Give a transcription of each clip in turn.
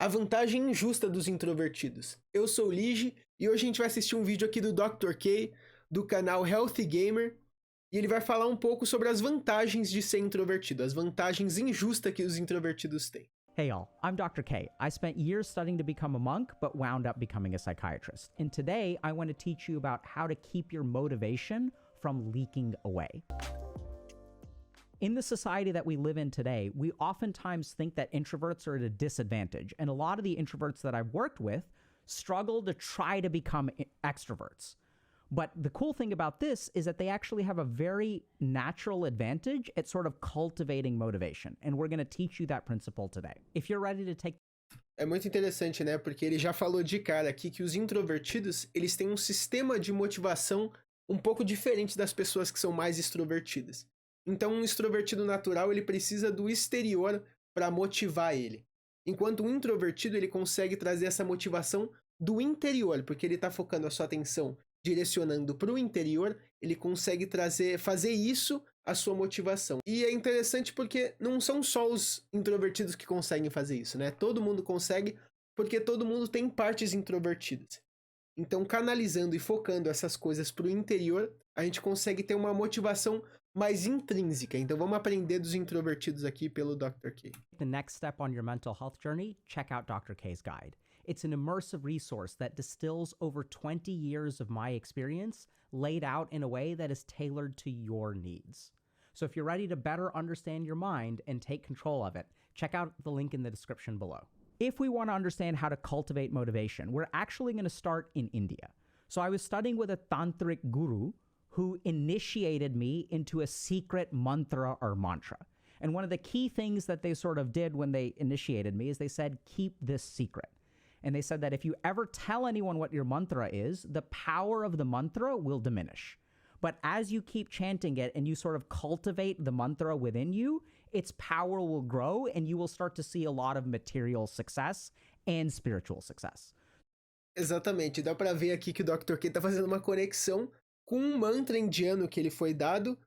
A Vantagem Injusta dos Introvertidos. Eu sou o Lige e hoje a gente vai assistir um vídeo aqui do Dr. K, do canal Healthy Gamer, e ele vai falar um pouco sobre as vantagens de ser introvertido, as vantagens injustas que os introvertidos têm. Hey y'all, I'm Dr. K. I spent years studying to become a monk, but wound up becoming a psychiatrist. And today I want to teach you about how to keep your motivation from leaking away. In the society that we live in today, we oftentimes think that introverts are at a disadvantage. And a lot of the introverts that I've worked with struggle to try to become extroverts. But the cool thing about this is that they actually have a very natural advantage at sort of cultivating motivation. And we're going to teach you that principle today. If you're ready to take... É muito interessante, né? Porque ele já falou de cara aqui que os introvertidos, eles têm um sistema de motivação um pouco diferente das pessoas que são mais extrovertidas. Então, um extrovertido natural, ele precisa do exterior para motivar ele. Enquanto um introvertido, ele consegue trazer essa motivação do interior, porque ele está focando a sua atenção direcionando para o interior, ele consegue fazer isso a sua motivação. E é interessante porque não são só os introvertidos que conseguem fazer isso, né? Todo mundo consegue, porque todo mundo tem partes introvertidas. Então, canalizando e focando essas coisas para o interior, a gente consegue ter uma motivação mais intrínseca. Então, vamos aprender dos introvertidos aqui pelo Dr. K. The next step on your mental health journey, check out Dr. K's guide. It's an immersive resource that distills over 20 years of my experience laid out in a way that is tailored to your needs. So if you're ready to better understand your mind and take control of it, check out the link in the description below. If we want to understand how to cultivate motivation, we're actually going to start in India. So I was studying with a tantric guru who initiated me into a secret mantra or mantra. And one of the key things that they sort of did when they initiated me is they said, keep this secret. And they said that if you ever tell anyone what your mantra is, the power of the mantra will diminish. But as you keep chanting it and you sort of cultivate the mantra within you, its power will grow and you will start to see a lot of material success and spiritual success. Exatamente. Dá para ver aqui que o Dr. K está fazendo uma conexão com um mantra indiano que ele foi dado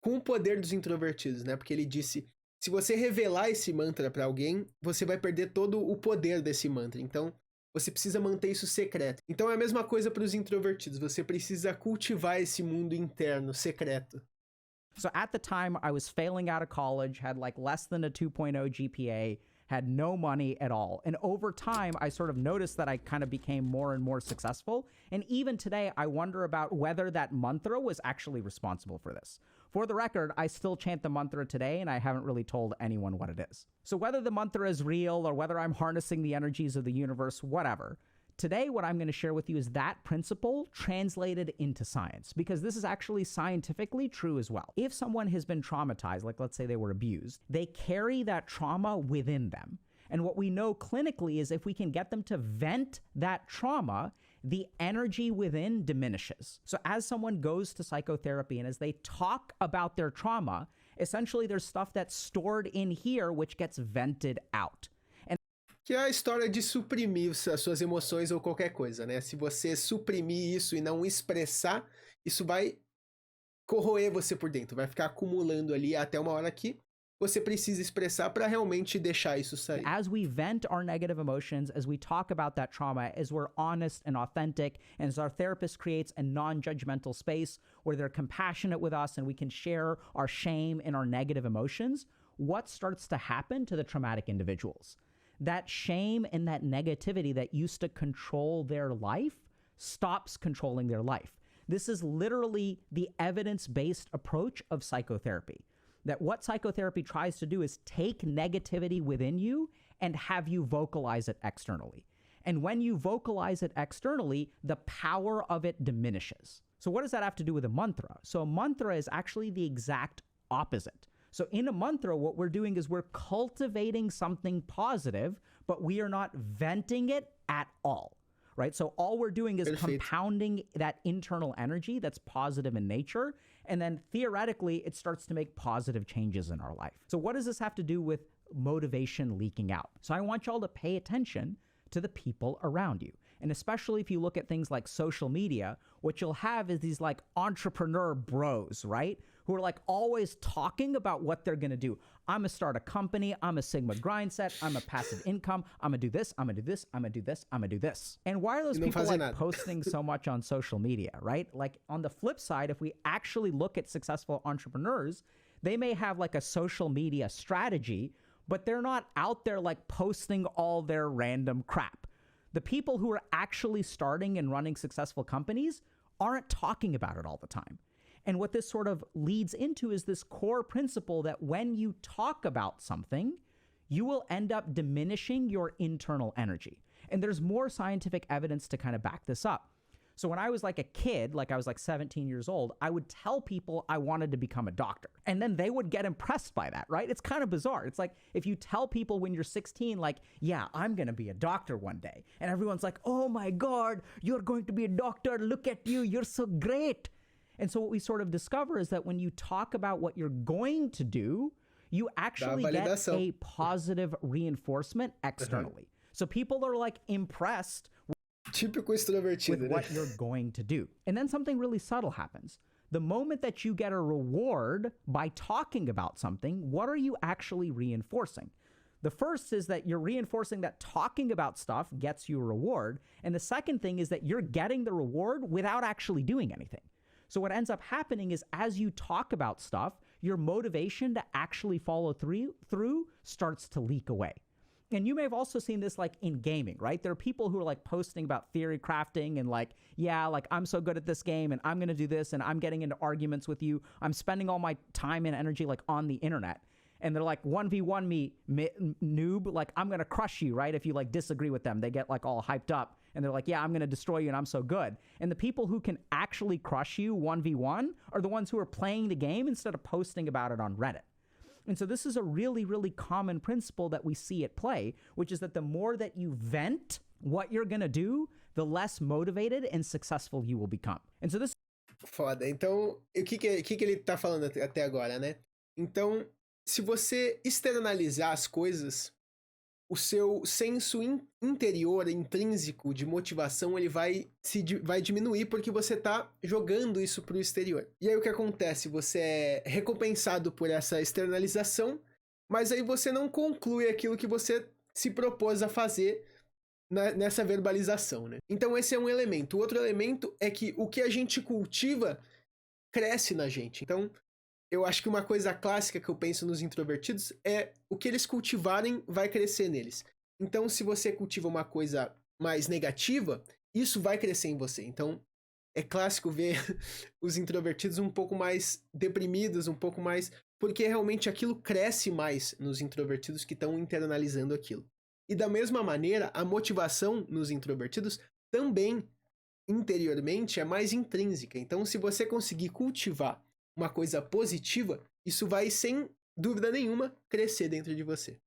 com o poder dos introvertidos, né? Porque ele disse, se você revelar esse mantra para alguém, você vai perder todo o poder desse mantra. Então, você precisa manter isso secreto. Então, é a mesma coisa para os introvertidos. Você precisa cultivar esse mundo interno, secreto. So at the time, I was failing out of college, had like less than a 2.0 GPA, had no money at all. And over time, I sort of noticed that I kind of became more and more successful. And even today, I wonder about whether that mantra was actually responsible for this. For the record, I still chant the mantra today, and I haven't really told anyone what it is. So whether the mantra is real or whether I'm harnessing the energies of the universe, whatever, today what I'm going to share with you is that principle translated into science, because this is actually scientifically true as well. If someone has been traumatized, like let's say they were abused, they carry that trauma within them. And what we know clinically is if we can get them to vent that trauma, the energy within diminishes. So as someone goes to psychotherapy and as they talk about their trauma, essentially there's stuff that's stored in here which gets vented out. Que é a história de suprimir as suas emoções ou qualquer coisa, né? Se você suprimir isso e não expressar, isso vai corroer você por dentro, vai ficar acumulando ali até uma hora que você precisa expressar para realmente deixar isso sair. As we vent our negative emotions, as we talk about that trauma, as we're honest and authentic, and as our therapist creates a non-judgmental space where they're compassionate with us and we can share our shame and our negative emotions, what starts to happen to the traumatic individuals? That shame and that negativity that used to control their life stops controlling their life. This is literally the evidence-based approach of psychotherapy. That what psychotherapy tries to do is take negativity within you and have you vocalize it externally. And when you vocalize it externally, the power of it diminishes. So what does that have to do with a mantra? So a mantra is actually the exact opposite. So in a mantra, what we're doing is we're cultivating something positive, but we are not venting it at all, right? So all we're doing is compounding that internal energy that's positive in nature, and then theoretically, it starts to make positive changes in our life. So what does this have to do with motivation leaking out? So I want y'all to pay attention to the people around you. And especially if you look at things like social media, what you'll have is these like entrepreneur bros, right? Who who are like always talking about what they're going to do. I'm going to start a company. I'm a Sigma grind set. I'm a passive income. I'm going to do this. I'm going to do this. I'm going to do this. I'm going to do this. And why are those people like posting so much on social media, right? Like on the flip side, if we actually look at successful entrepreneurs, they may have like a social media strategy, but they're not out there like posting all their random crap. The people who are actually starting and running successful companies aren't talking about it all the time. And what this sort of leads into is this core principle that when you talk about something, you will end up diminishing your internal energy. And there's more scientific evidence to kind of back this up. So when I was like a kid, like I was like 17 years old, I would tell people I wanted to become a doctor. And then they would get impressed by that, right? It's kind of bizarre. It's like if you tell people when you're 16, like, yeah, I'm going to be a doctor one day. And everyone's like, oh my God, you're going to be a doctor. Look at you. You're so great. And so what we sort of discover is that when you talk about what you're going to do, you actually get a positive reinforcement externally. So people are like impressed Típico extrovertido, with what you're going to do. And then something really subtle happens. The moment that you get a reward by talking about something, what are you actually reinforcing? The first is that you're reinforcing that talking about stuff gets you a reward. And the second thing is that you're getting the reward without actually doing anything. So what ends up happening is as you talk about stuff, your motivation to actually follow through starts to leak away. And you may have also seen this like in gaming, right? There are people who are like posting about theory crafting and like, yeah, like I'm so good at this game and I'm going to do this and I'm getting into arguments with you. I'm spending all my time and energy like on the internet. And they're like 1v1 me, noob, like I'm going to crush you, right? If you like disagree with them, they get like all hyped up and they're like, yeah, I'm going to destroy you and I'm so good. And the people who can actually crush you 1v1 are the ones who are playing the game instead of posting about it on Reddit. And so this is a really, really common principle that we see at play, which is that the more that you vent what you're going to do, the less motivated and successful you will become. And so this... Foda. Então, o que ele tá falando até agora, né? Então, se você externalizar as coisas, o seu senso interior, intrínseco de motivação, ele vai diminuir porque você tá jogando isso pro exterior. E aí o que acontece? Você é recompensado por essa externalização, mas aí você não conclui aquilo que você se propôs a fazer nessa verbalização, né? Então esse é um elemento. O outro elemento é que o que a gente cultiva cresce na gente. Então, eu acho que uma coisa clássica que eu penso nos introvertidos é o que eles cultivarem vai crescer neles. Então, se você cultiva uma coisa mais negativa, isso vai crescer em você. Então, é clássico ver os introvertidos um pouco mais deprimidos, um pouco mais... Porque realmente aquilo cresce mais nos introvertidos que estão internalizando aquilo. E da mesma maneira, a motivação nos introvertidos também, interiormente, é mais intrínseca. Então, se você conseguir cultivar uma coisa positiva, isso vai, sem dúvida nenhuma, crescer dentro de você.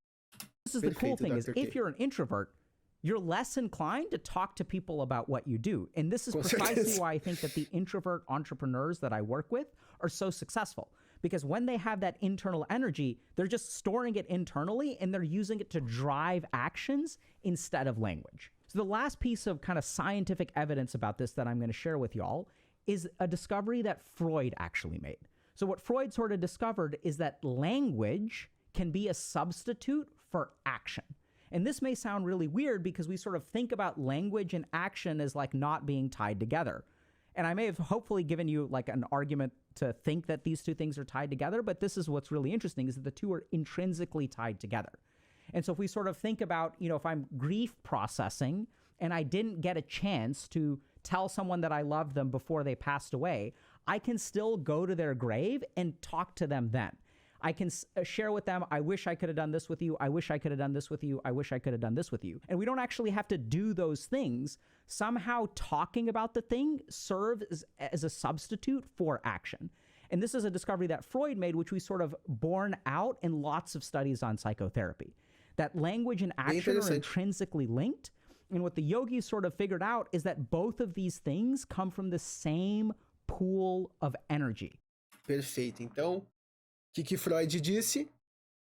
This is the cool thing is, if you're an introvert, you're less inclined to talk to people about what you do. And this is precisely why I think that the introvert entrepreneurs that I work with are so successful. Because when they have that internal energy, they're just storing it internally and they're using it to drive actions instead of language. So the last piece of kind of scientific evidence about this that I'm going to share with y'all is a discovery that Freud actually made. So what Freud sort of discovered is that language can be a substitute for action. And this may sound really weird because we sort of think about language and action as like not being tied together. And I may have hopefully given you like an argument to think that these two things are tied together, but this is what's really interesting is that the two are intrinsically tied together. And so if we sort of think about, you know, if I'm grief processing and I didn't get a chance to tell someone that I loved them before they passed away, I can still go to their grave and talk to them then. I can share with them, I wish I could have done this with you. I wish I could have done this with you. I wish I could have done this with you. And we don't actually have to do those things. Somehow talking about the thing serves as a substitute for action. And this is a discovery that Freud made, which we sort of borne out in lots of studies on psychotherapy. That language and action are intrinsically linked. And what the yogis sort of figured out is that both of these things come from the same pool of energy. Perfeito. Então, o que Freud disse,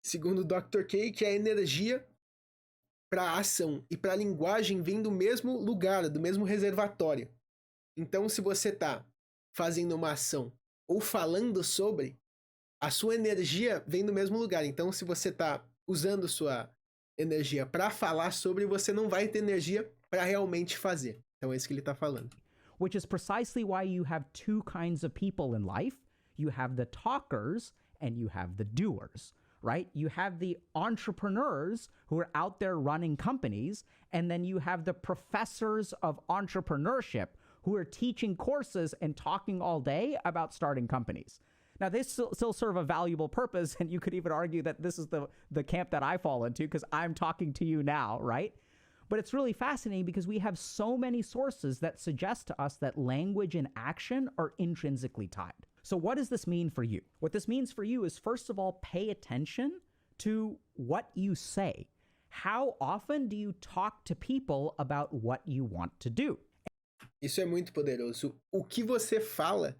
segundo o Dr. K, que a energia para a ação e para a linguagem vem do mesmo lugar, do mesmo reservatório. Então, se você está fazendo uma ação ou falando sobre, a sua energia vem do mesmo lugar. Então, se você tá usando sua energia para falar sobre, você não vai ter energia para realmente fazer. Então, é isso que ele tá falando. Which is precisely why you have two kinds of people in life. You have the talkers and you have the doers, right? You have the entrepreneurs who are out there running companies, and then you have the professors of entrepreneurship who are teaching courses and talking all day about starting companies. Now, they still serve a valuable purpose, and you could even argue that this is the camp that I fall into because I'm talking to you now, right? But it's really fascinating because we have so many sources that suggest to us that language and action are intrinsically tied. So what does this mean for you? What this means for you is, first of all, pay attention to what you say. How often do you talk to people about what you want to do? Isso é muito poderoso. O que você fala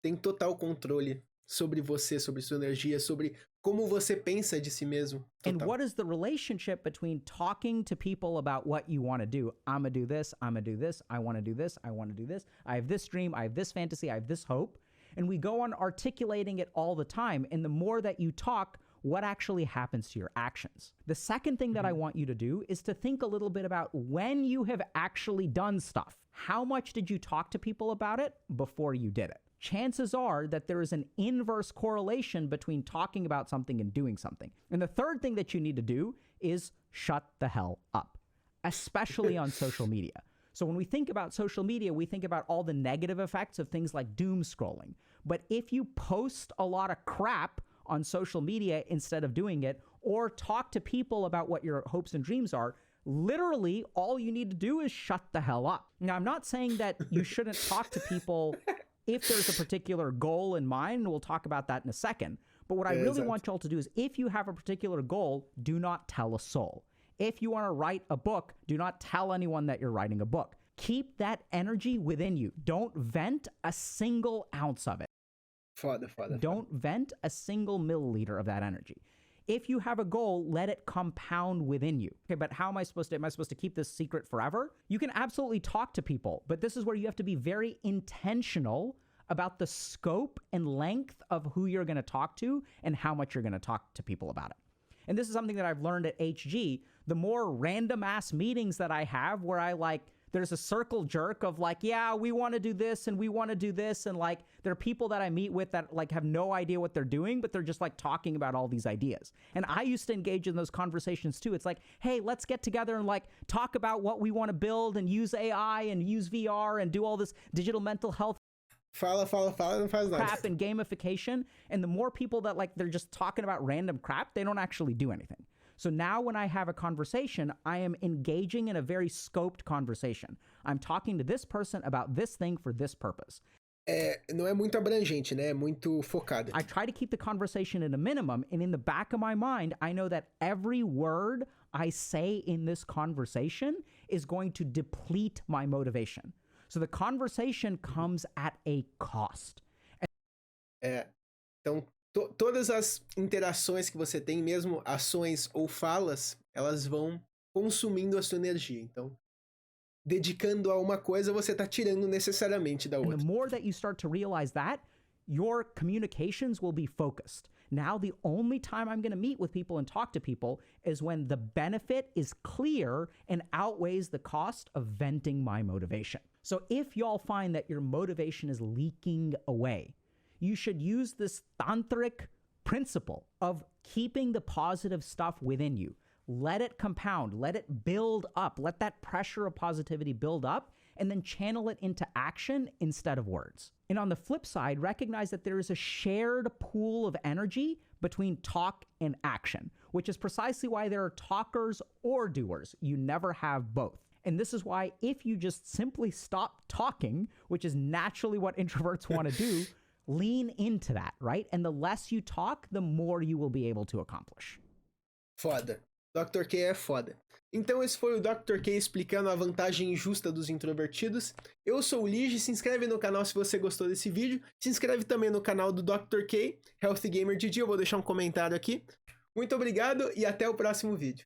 tem total controle sobre você, sobre sua energia, sobre como você pensa de si mesmo. And what is the relationship between talking to people about what you want to do? I'm going to do this, I'm going to do this, I want to do this, I want to do this, I have this dream, I have this fantasy, I have this hope. And we go on articulating it all the time. And the more that you talk, what actually happens to your actions? The second thing that I want you to do is to think a little bit about when you have actually done stuff. How much did you talk to people about it before you did it? Chances are that there is an inverse correlation between talking about something and doing something. And the third thing that you need to do is shut the hell up, especially on social media. So when we think about social media, we think about all the negative effects of things like doom scrolling. But if you post a lot of crap on social media instead of doing it, or talk to people about what your hopes and dreams are, literally all you need to do is shut the hell up. Now, I'm not saying that you shouldn't talk to people if there's a particular goal in mind, and we'll talk about that in a second. But what I really want y'all to do is, if you have a particular goal, do not tell a soul. If you want to write a book, do not tell anyone that you're writing a book. Keep that energy within you. Don't vent a single ounce of it. Foda. Don't vent a single milliliter of that energy. If you have a goal, let it compound within you. Okay, but how am I supposed to keep this secret forever? You can absolutely talk to people, but this is where you have to be very intentional about the scope and length of who you're going to talk to and how much you're going to talk to people about it. And this is something that I've learned at HG. The more random ass meetings that I have where there's a circle jerk of yeah, we want to do this and we want to do this. And there are people that I meet with that have no idea what they're doing, but they're just talking about all these ideas. And I used to engage in those conversations too. It's hey, let's get together and talk about what we want to build and use AI and use VR and do all this digital mental health. Fala, não faz nada. Crap and gamification. And the more people that they're just talking about random crap, they don't actually do anything. So now when I have a conversation, I am engaging in a very scoped conversation. I'm talking to this person about this thing for this purpose. Não é muito abrangente, né? É muito focada. I try to keep the conversation at a minimum, and in the back of my mind, I know that every word I say in this conversation is going to deplete my motivation. So the conversation comes at a cost. Então, todas as interações que você tem, mesmo ações ou falas, elas vão consumindo a sua energia. Então, dedicando a uma coisa, você está tirando necessariamente da outra. And the more that you start to realize that, your communications will be focused. Now, the only time I'm going to meet with people and talk to people is when the benefit is clear and outweighs the cost of venting my motivation. So if y'all find that your motivation is leaking away, you should use this tantric principle of keeping the positive stuff within you. Let it compound, let it build up, let that pressure of positivity build up, and then channel it into action instead of words. And on the flip side, recognize that there is a shared pool of energy between talk and action, which is precisely why there are talkers or doers. You never have both. And this is why if you just simply stop talking, which is naturally what introverts want to do, lean into that, right? And the less you talk, the more you will be able to accomplish. Foda. Dr. K é foda. Então esse foi o Dr. K explicando a vantagem injusta dos introvertidos. Eu sou o Lige, se inscreve no canal se você gostou desse vídeo. Se inscreve também no canal do Dr. K, Healthy Gamer Didi, eu vou deixar um comentário aqui. Muito obrigado e até o próximo vídeo.